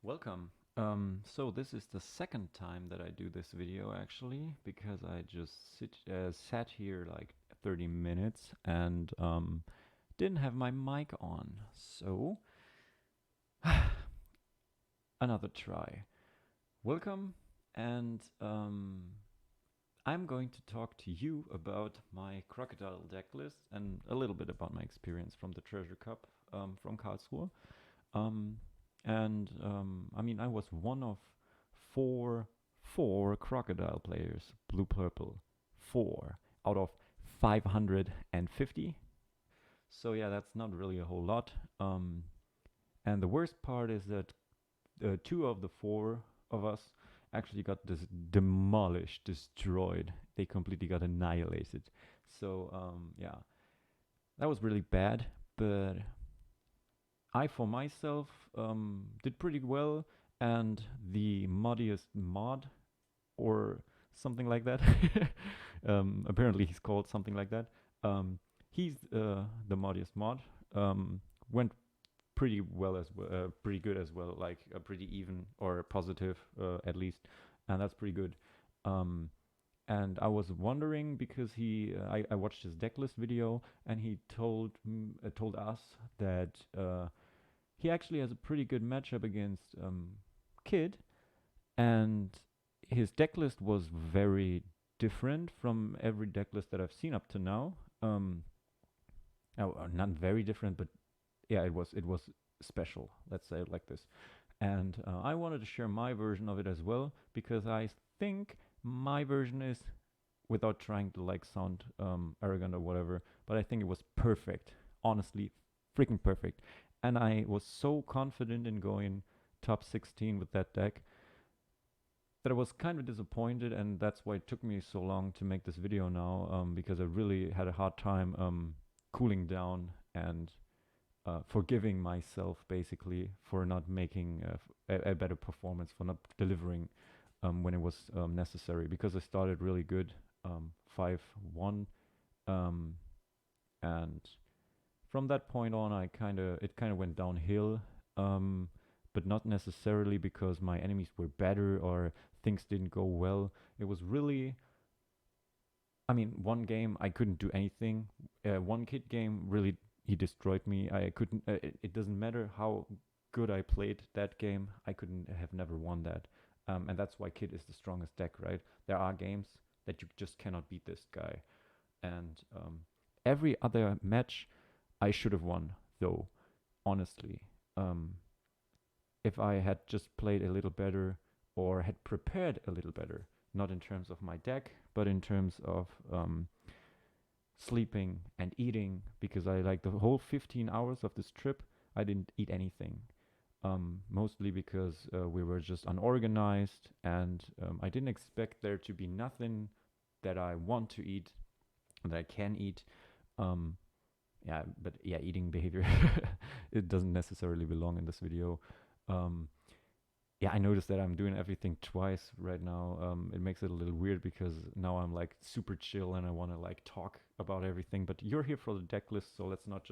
Welcome. So this is the second time that I do this video actually, because I just sat here like 30 minutes and didn't have my mic on. So another try. Welcome, and I'm going to talk to you about my crocodile deck list and a little bit about my experience from the Treasure Cup from Karlsruhe. Um, I mean, I was one of four four crocodile players, blue purple, four out of 550. So yeah, that's not really a whole lot. And the worst part is that two of the four of us actually got demolished, destroyed. They completely got annihilated. So yeah, that was really bad. But I, for myself, did pretty well, and the muddiest mod, or something like that, apparently he's called something like that, he's the muddiest mod, went pretty well as pretty good as well, like pretty even or positive at least, and that's pretty good. Um, and I was wondering because I watched his decklist video, and he told us that he actually has a pretty good matchup against Kid, and his decklist was very different from every decklist that I've seen up to now. Not very different, but yeah, it was special. Let's say it like this. And I wanted to share my version of it as well because I think my version is, without trying to like sound arrogant or whatever, but I think it was perfect. Honestly, freaking perfect. And I was so confident in going top 16 with that deck that I was kind of disappointed, and that's why it took me so long to make this video now, because I really had a hard time cooling down and forgiving myself basically for not making a better performance, for not delivering when it was necessary, because I started really good, 5-1, um, and from that point on, it kind of went downhill, um, but not necessarily because my enemies were better or things didn't go well. It was really, I mean, one game I couldn't do anything. One Kid game really he destroyed me. I couldn't. It doesn't matter how good I played that game. I couldn't have never won that. And that's why Kid is the strongest deck, right? There are games that you just cannot beat this guy, and every other match I should have won, though, honestly. Um, if I had just played a little better or had prepared a little better, not in terms of my deck, but in terms of sleeping and eating, because I like the whole 15 hours of this trip, I didn't eat anything. Mostly because we were just unorganized, and I didn't expect there to be nothing that I want to eat, that I can eat. Um, yeah, but yeah, eating behavior it doesn't necessarily belong in this video. Um, yeah, I noticed that I'm doing everything twice right now. It makes it a little weird because now I'm like super chill and I want to like talk about everything. But you're here for the deck list, so let's not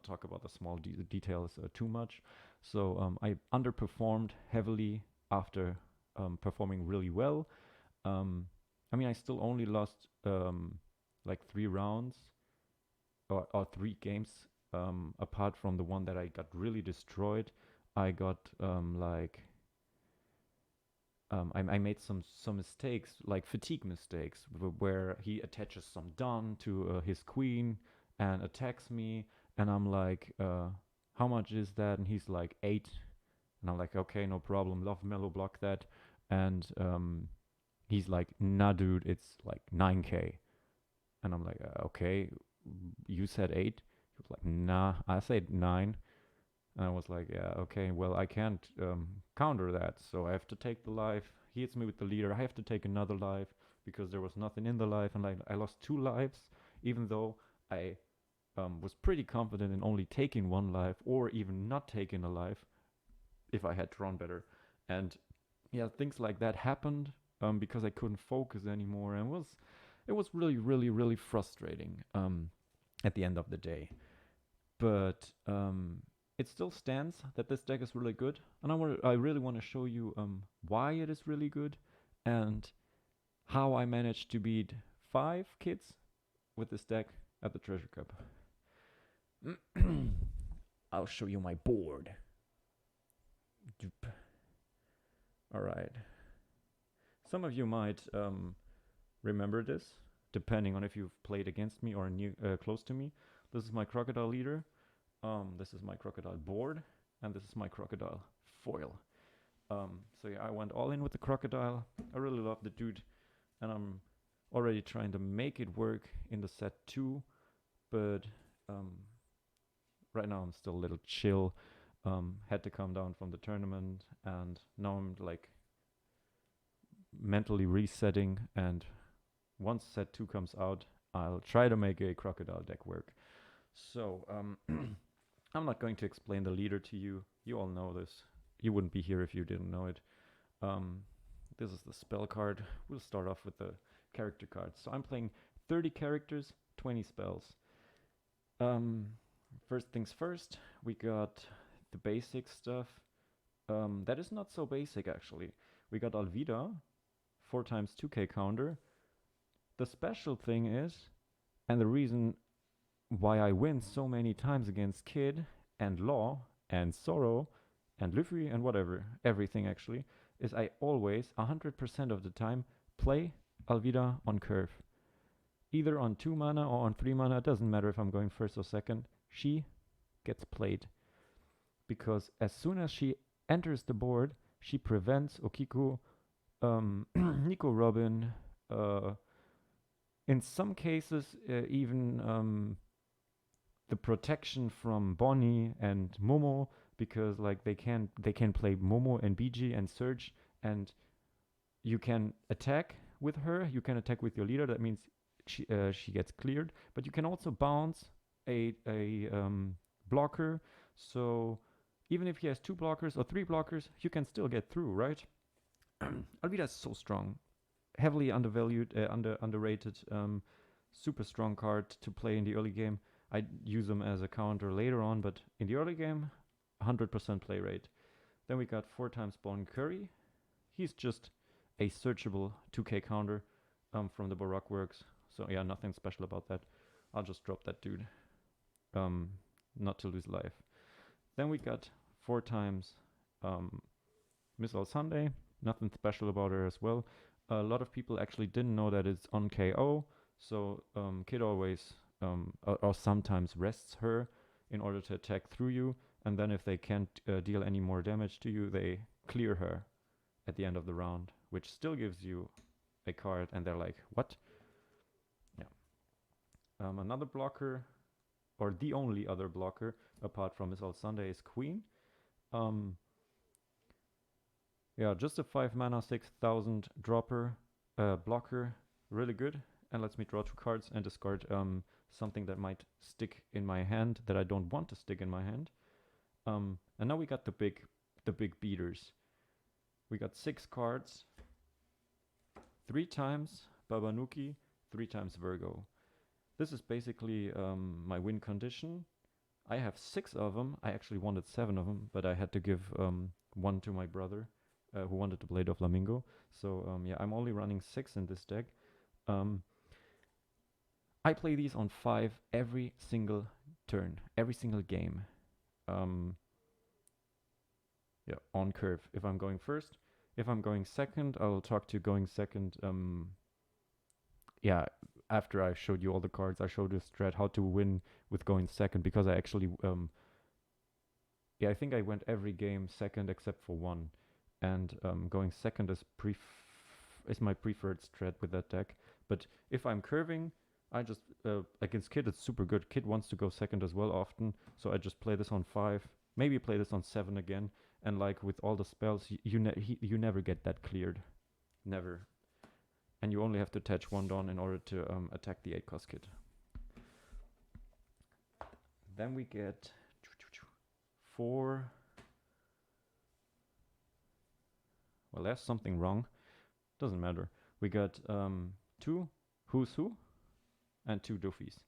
talk about the small details too much. So I underperformed heavily after performing really well. Um, I mean, I still only lost like 3 rounds, or 3 games, apart from the one that I got really destroyed. I got I made some mistakes, like fatigue mistakes, where he attaches some Don to his queen and attacks me, and I'm like, how much is that? And he's like 8, and I'm like, okay, no problem, love mellow block that, and he's like, nah, dude, it's like 9k, and I'm like, okay, you said 8. He was like, nah, I said 9. And I was like, yeah, okay, well, I can't counter that, so I have to take the life. He hits me with the leader. I have to take another life because there was nothing in the life, and I lost 2 lives, even though I was pretty confident in only taking 1 life or even not taking a life if I had drawn better. And yeah, things like that happened because I couldn't focus anymore, and it was really, really, really frustrating at the end of the day. But it still stands that this deck is really good, and I really want to show you why it is really good and how I managed to beat 5 kids with this deck at the Treasure Cup. I'll show you my board. Alright. Some of you might remember this, depending on if you've played against me or close to me. This is my Crocodile leader. This is my Crocodile board. And this is my Crocodile foil. So yeah, I went all in with the Crocodile. I really love the dude. And I'm already trying to make it work in the set 2. But right now I'm still a little chill. Had to come down from the tournament, and now I'm like mentally resetting, and once set 2 comes out, I'll try to make a Crocodile deck work. So I'm not going to explain the leader to you. You all know this. You wouldn't be here if you didn't know it. This is the spell card. We'll start off with the character cards. So I'm playing 30 characters, 20 spells. First things first, we got the basic stuff. That is not so basic, actually. We got Alvida, 4 times 2k counter. The special thing is, and the reason why I win so many times against Kid and Law and Sorrow and Luffy and whatever, everything actually, is I always, 100% of the time, play Alvida on curve. Either on 2 mana or on 3 mana, it doesn't matter if I'm going first or second, she gets played. Because as soon as she enters the board, she prevents Okiku, Nico Robin, in some cases even the protection from Bonnie and Momo, because like they can play Momo and BG and Surge, and you can attack with her, you can attack with your leader, that means she gets cleared, but you can also bounce a blocker, so even if he has 2 blockers or 3 blockers, you can still get through, right? Alvida is so strong, heavily undervalued, underrated, super strong card to play in the early game. I use them as a counter later on, but in the early game, 100% play rate. Then we got 4 times Bon Curry. He's just a searchable 2k counter from the Baroque works. So yeah, nothing special about that. I'll just drop that dude, not to lose life. Then we got 4 times Miss All Sunday. Nothing special about her as well. A lot of people actually didn't know that it's on KO. So Kid always or sometimes rests her in order to attack through you. And then if they can't deal any more damage to you, they clear her at the end of the round, which still gives you a card. And they're like, what? Yeah. Another blocker, or the only other blocker apart from Miss All Sunday, is Queen. Yeah, just a 5 mana, 6,000 dropper blocker, really good, and lets me draw 2 cards and discard something that might stick in my hand that I don't want to stick in my hand. And now we got the big beaters. We got 6 cards, 3 times Babanuki, 3 times Virgo. This is basically my win condition. I have 6 of them. I actually wanted 7 of them, but I had to give 1 to my brother who wanted to play Doflamingo. So yeah, I'm only running 6 in this deck. I play these on 5 every single turn, every single game. Yeah, on curve. If I'm going first, if I'm going second, I'll talk to going second. Yeah, after I showed you all the cards, I showed you strat how to win with going second, because I actually yeah, I think I went every game second except for 1, and going second is my preferred strat with that deck. But if I'm curving, I just against Kid it's super good. Kid wants to go second as well often, so I just play this on 5, maybe play this on 7 again, and like with all the spells, you never get that cleared, never. And you only have to attach 1 Dawn in order to attack the 8-cost Kid. Then we get 4. Well, there's something wrong. Doesn't matter. We got 2 Who's Who and 2 Doofies.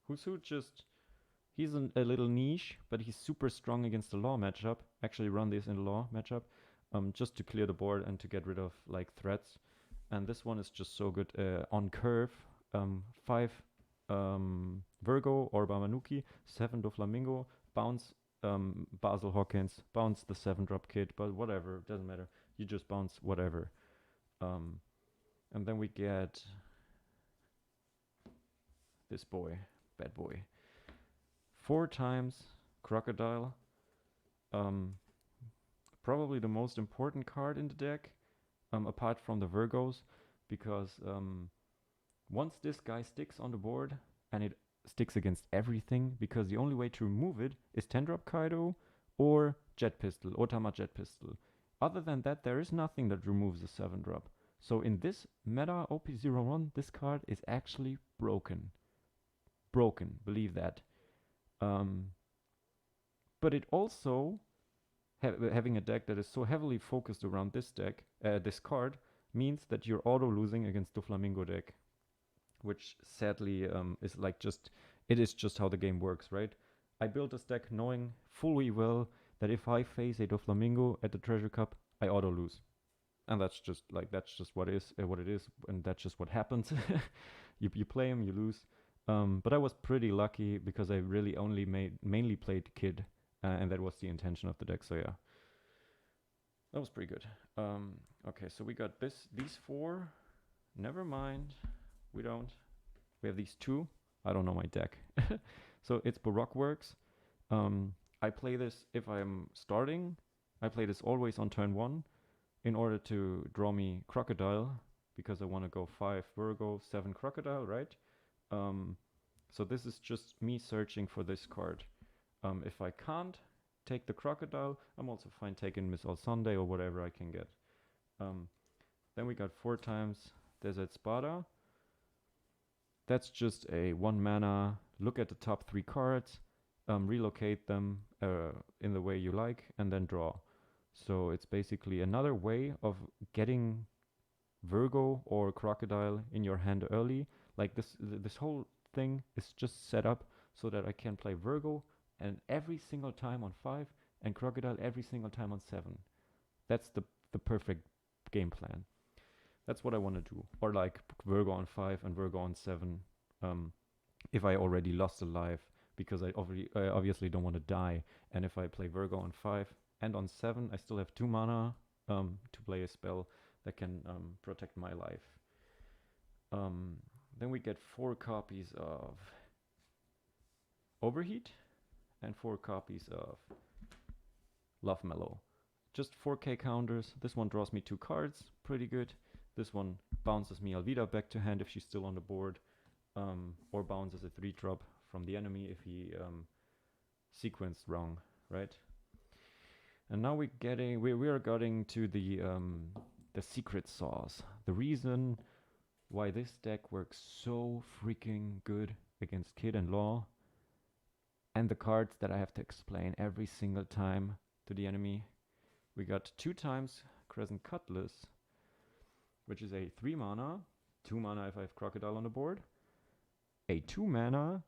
Who's Who just He's a little niche, but he's super strong against the law matchup. Actually run this in the law matchup, just to clear the board and to get rid of like threats. And this one is just so good on curve. 5 Virgo or Bamanuki, 7 Doflamingo, bounce Basil Hawkins, bounce the 7-drop kid, but whatever, doesn't matter. You just bounce whatever. And then we get this boy, bad boy. 4 times Crocodile. Probably the most important card in the deck, apart from the Virgos, because once this guy sticks on the board, and it sticks against everything, because the only way to remove it is 10-drop Kaido or Jet Pistol, Otama Jet Pistol. Other than that, there is nothing that removes a 7-drop. So in this meta OP01, this card is actually broken. Broken, believe that. But it also, having a deck that is so heavily focused around this deck, this card, means that you're auto losing against Doflamingo deck, which sadly is like it is just how the game works, right? I built this deck knowing fully well that if I face a Doflamingo at the Treasure Cup, I auto lose, and that's just what it is, and that's just what happens. You play him, you lose. But I was pretty lucky because I really only mainly played Kid, and that was the intention of the deck. So yeah, that was pretty good. Okay, so we got these 4. Never mind, we don't. We have these 2. I don't know my deck. So it's Baroque Works. I play this if I'm starting. I play this always on turn 1 in order to draw me Crocodile, because I want to go 5 Virgo, 7 Crocodile, right? So this is just me searching for this card. If I can't take the Crocodile, I'm also fine taking Miss All Sunday or whatever I can get. Then we got 4 times Desert Spada. That's just a 1 mana, look at the top 3 cards, relocate them in the way you like, and then draw. So it's basically another way of getting Virgo or Crocodile in your hand early. Like this whole thing is just set up so that I can play Virgo and every single time on 5 and Crocodile every single time on 7. That's the perfect game plan. That's what I want to do. Or like Virgo on 5 and Virgo on 7 if I already lost a life, because I obviously don't want to die. And if I play Virgo on 5 and on 7, I still have 2 mana to play a spell that can protect my life. Then we get 4 copies of Overheat and 4 copies of Love Mellow. Just 4k counters. This one draws me 2 cards, pretty good. This one bounces me Alvida back to hand if she's still on the board, or bounces a 3-drop from the enemy if he sequenced wrong, right? And now we are getting to the secret sauce. The reason why this deck works so freaking good against Kid and Law, and the cards that I have to explain every single time to the enemy. We got 2 times Crescent Cutlass, which is a 3 mana, 2 mana if I have Crocodile on the board. A 2 mana,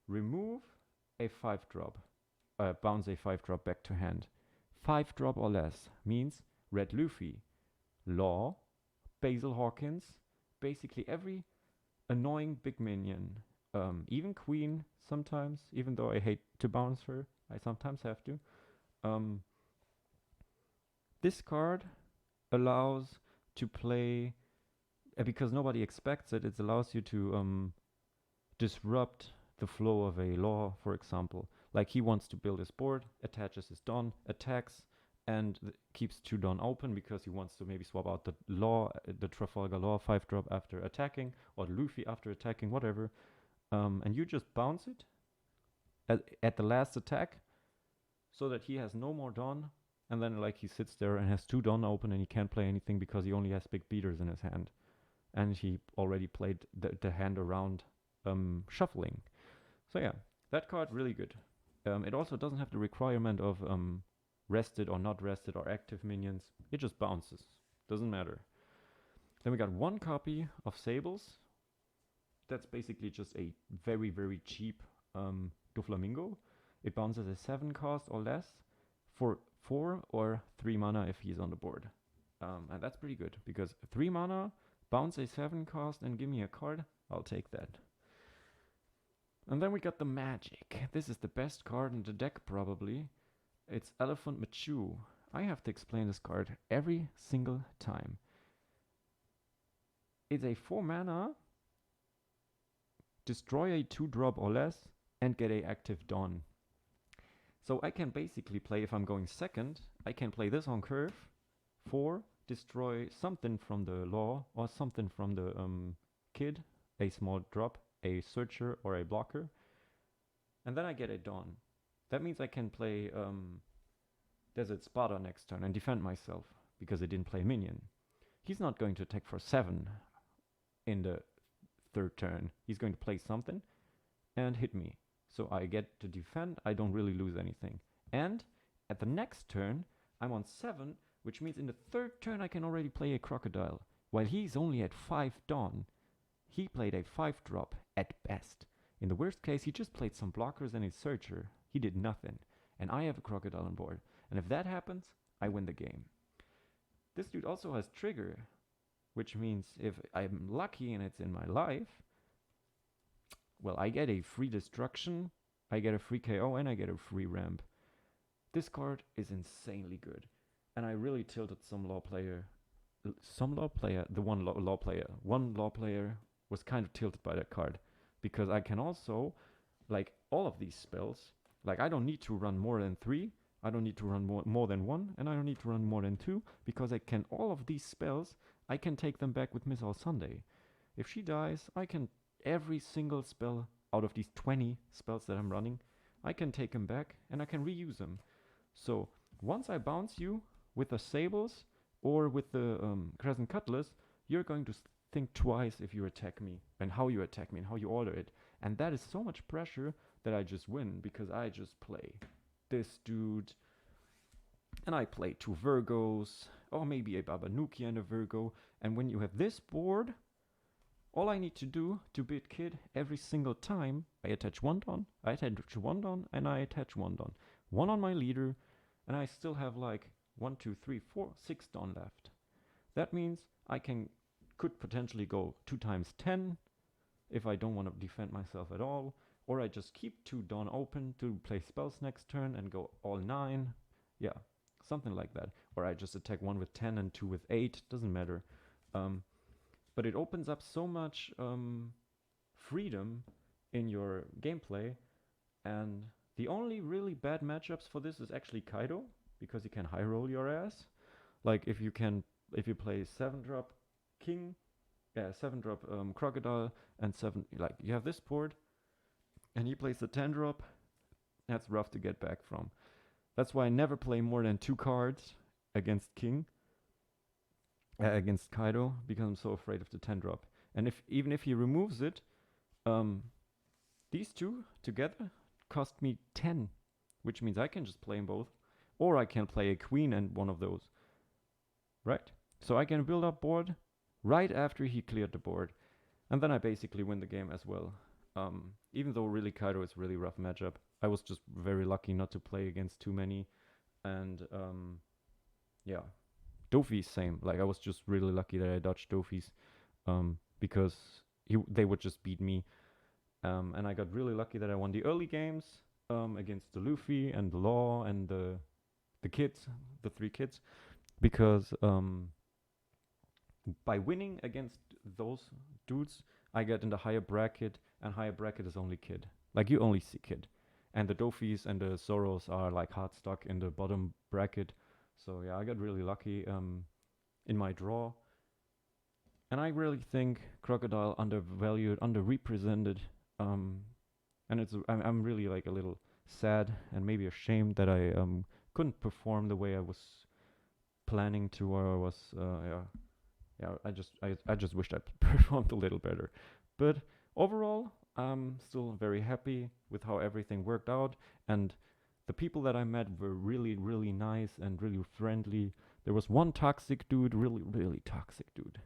remove a 5-drop, bounce a 5-drop back to hand. 5-drop or less means Red Luffy, Law, Basil Hawkins, basically every annoying big minion, even Queen sometimes, even though I hate to bounce her, I sometimes have to. This card allows to play, because nobody expects it, it allows you to disrupt the flow of a Law, for example. Like he wants to build his board, attaches his Dawn, attacks, and keeps 2 Dawn open because he wants to maybe swap out the Law, the Trafalgar Law 5-drop after attacking, or Luffy after attacking, whatever. And you just bounce it at the last attack so that he has no more Dawn, and then like he sits there and has 2 Dawn open and he can't play anything because he only has big beaters in his hand. And he already played the hand around shuffling. So yeah, that card really good. It also doesn't have the requirement of rested or not rested or active minions. It just bounces. Doesn't matter. Then we got 1 copy of Sables. That's basically just a very, very cheap Doflamingo. It bounces a 7 cost or less for 4 or 3 mana if he's on the board. And that's pretty good, because 3 mana, bounce a 7 cost and give me a card, I'll take that. And then we got the magic. This is the best card in the deck probably. It's Elephant Machu. I have to explain this card every single time. It's a 4 mana, destroy a 2-drop or less, and get a active Dawn. So I can basically play, if I'm going second, I can play this on curve, 4, destroy something from the law or something from the kid, a small drop, a searcher or a blocker, and then I get a Dawn. That means I can play Desert Sparta next turn and defend myself, because I didn't play minion. He's not going to attack for 7 in the third turn. He's going to play something and hit me. So I get to defend, I don't really lose anything. And at the next turn, I'm on 7, which means in the third turn I can already play a Crocodile. While he's only at 5 Dawn, he played a 5-drop at best. In the worst case, he just played some blockers and a Searcher. He did nothing. And I have a Crocodile on board. And if that happens, I win the game. This dude also has Trigger, which means if I'm lucky and it's in my life, well, I get a free destruction, I get a free KO, and I get a free ramp. This card is insanely good. And I really tilted some law player. One law player was kind of tilted by that card. Because I can also, like all of these spells, like I don't need to run more than 3, I don't need to run more than 1, and I don't need to run more than 2, because I can, all of these spells, I can take them back with Missile Sunday. If she dies, I can, every single spell out of these 20 spells that I'm running, I can take them back and I can reuse them. So once I bounce you with the Sables or with the Crescent Cutlass, you're going to think twice if you attack me and how you attack me and how you order it. And that is so much pressure that I just win, because I just play this dude and I play 2 Virgos or maybe a Babanuki and a Virgo. And when you have this board, all I need to do to beat Kid every single time, I attach 1 Dawn, I attach 1 Dawn, and I attach 1 Dawn. 1 on my leader, and I still have like 1, 2, 3, 4, 6 Dawn left. That means I could potentially go 2 times 10 if I don't want to defend myself at all, or I just keep 2 Dawn open to play spells next turn and go all 9. Yeah, something like that. Or I just attack 1 with 10 and 2 with 8, doesn't matter. But it opens up so much freedom in your gameplay, and the only really bad matchups for this is actually Kaido, because he can high roll your ass. Like if you play 7-drop King, 7-drop Crocodile, and 7, like you have this board, and he plays the 10-drop, that's rough to get back from. That's why I never play more than 2 cards against King. Against Kaido, because I'm so afraid of the 10-drop. And even if he removes it, these 2 together cost me 10, which means I can just play them both, or I can play a Queen and one of those, right? So I can build up board right after he cleared the board, and then I basically win the game as well. Even though really Kaido is really rough matchup, I was just very lucky not to play against too many, and yeah. Dofi's same. Like I was just really lucky that I dodged Dofi's, because they would just beat me, and I got really lucky that I won the early games against the Luffy and the Law and the kids, the 3 kids, because by winning against those dudes, I get in the higher bracket, and higher bracket is only Kid. Like you only see Kid, and the Dofi's and the Zoros are like hard stuck in the bottom bracket. So yeah, I got really lucky in my draw. And I really think Crocodile undervalued, underrepresented. And I'm really like a little sad and maybe ashamed that I couldn't perform the way I was planning to, or I was I just wished I performed a little better. But overall, I'm still very happy with how everything worked out, and the people that I met were really, really nice and really friendly. There was one toxic dude, really, really toxic dude.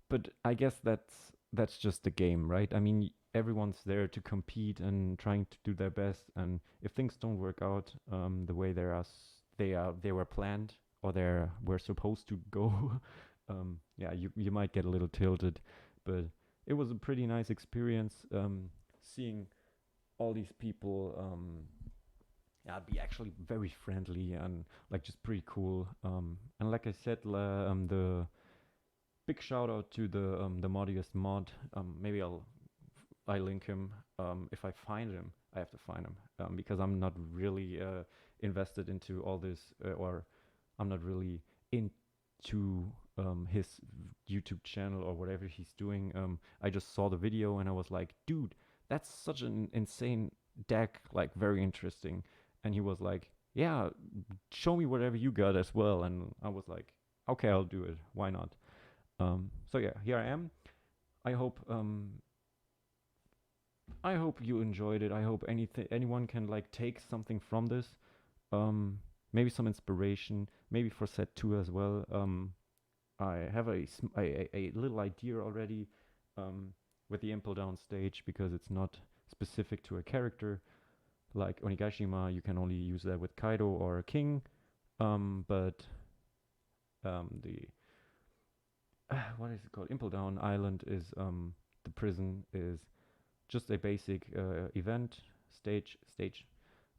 But I guess that's that's just the game, right? I mean, everyone's there to compete and trying to do their best, and if things don't work out the way they were planned or they were supposed to go, yeah, you might get a little tilted, but it was a pretty nice experience seeing all these people. Yeah, be actually very friendly and like just pretty cool. And like I said, the big shout out to the moddiest mod. Maybe I link him. If I find him, I have to find him because I'm not really invested into all this, or I'm not really into his YouTube channel or whatever he's doing. I just saw the video and I was like, dude, that's such an insane deck, like very interesting. And he was like, yeah, show me whatever you got as well. And I was like, okay, I'll do it. Why not? So yeah, here I am. I hope I hope you enjoyed it. I hope anyone can like take something from this. Maybe some inspiration, maybe for set 2 as well. I have a little idea already with the Impel Down stage because it's not specific to a character. Like Onigashima, you can only use that with Kaido or a king. But the what is it called? Impel Down Island is the prison is just a basic event stage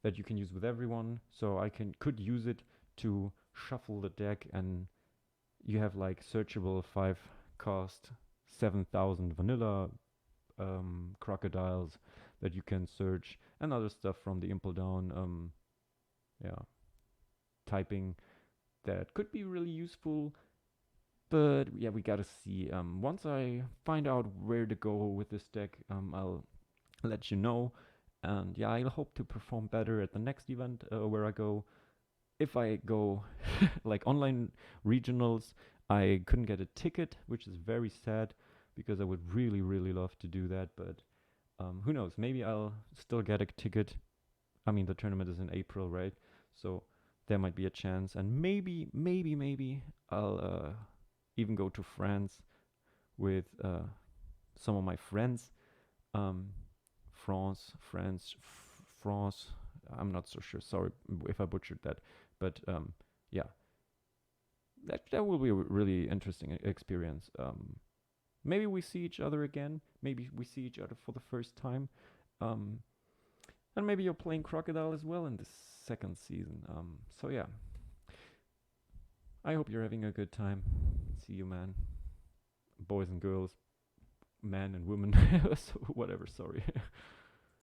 that you can use with everyone. So I could use it to shuffle the deck, and you have like searchable 5 cost 7,000 vanilla crocodiles that you can search, and other stuff from the Impel Down yeah, typing that could be really useful. But yeah, we gotta see. Once I find out where to go with this deck, I'll let you know. And yeah, I'll hope to perform better at the next event where I go. If I go like online regionals, I couldn't get a ticket, which is very sad because I would really, really love to do that. But who knows? Maybe I'll still get a ticket. I mean, the tournament is in April, right? So there might be a chance. And maybe I'll even go to France with some of my friends. Um, France. I'm not so sure. Sorry if I butchered that, but yeah, that will be a really interesting experience. Maybe we see each other again. Maybe we see each other for the first time. Um, and maybe you're playing Crocodile as well in the second season. So yeah, I hope you're having a good time. See you, man. Boys and girls, men and women, so whatever. Sorry.